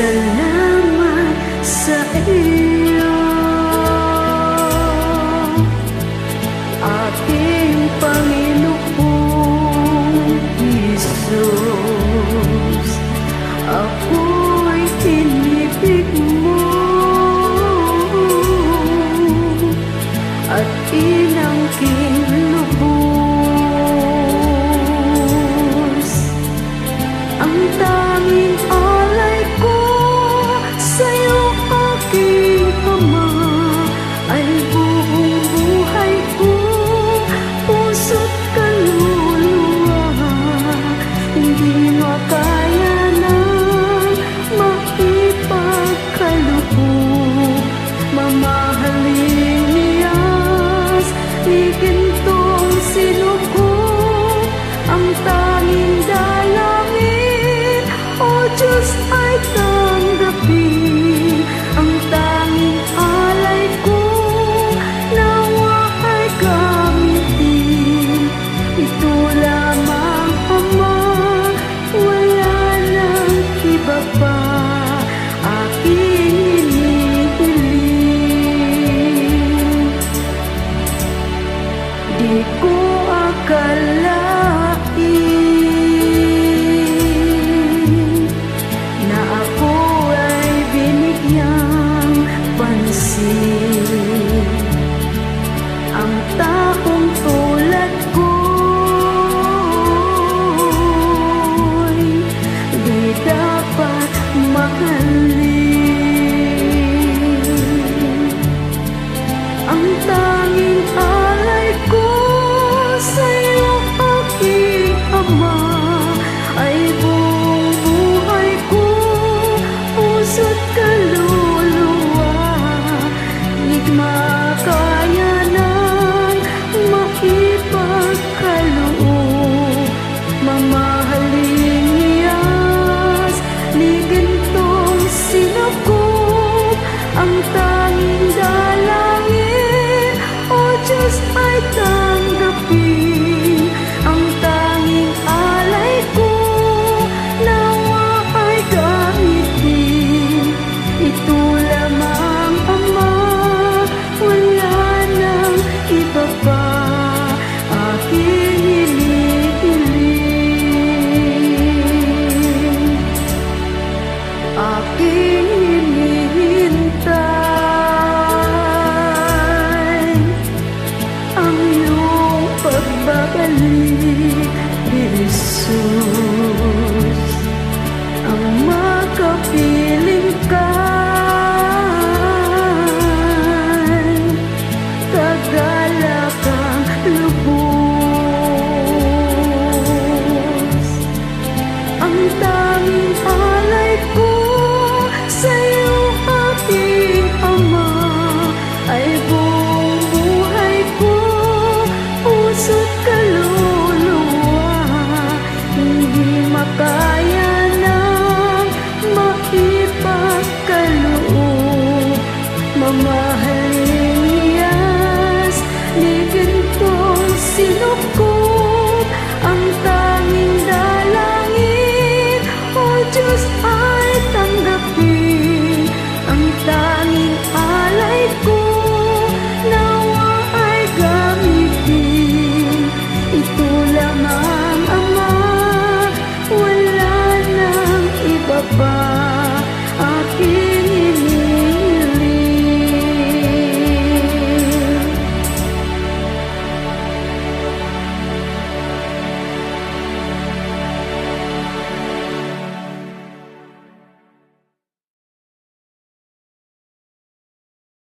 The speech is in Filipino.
Salamat sa iyo, aking Panginoong Jesus. Ako'y inibig mo at inangking lubos. Ang tanging alay ko sa'yo, aking Ama, ay buong buhay ko, puso't kaluluwa. Hindi makaya nang maipagkaloob, mamahaling niyas, ni gintong sinugod. Ang tanging dalangin, O Diyos, ay tanggapin. Ang tanging alay ko, nawa ay gamitin. Ito lamang, Ama, wala nang iba pa aking hinihiling. Di ko akalain na ako ay binigyang pansin. Ang taong tulad ko'y di dapat mahalin. Ang tanging alay ko sa'yo, aking Ama, ay buong buhay ko, puso't kaluluwa. Di makaya nang maipagkaloob, mamahaling niyas, ni gintong sinugod. Ang tanging dalangin, O Diyos, ay tanggapin. Ang tanging alay ko, nawa ay gamitin. Ito lamang, Ama, wala nang iba pa aking hinihiling. Aking hinihintay ang iyong pagbabalik, Jesus. Ang makapiling ka'y kagalakang lubos. Ang tanging alay ko sa'yo, aking Ama, ay buong buhay ko, puso't kaluluwa. Hindi makaya nang maipagkaloob, mamahalin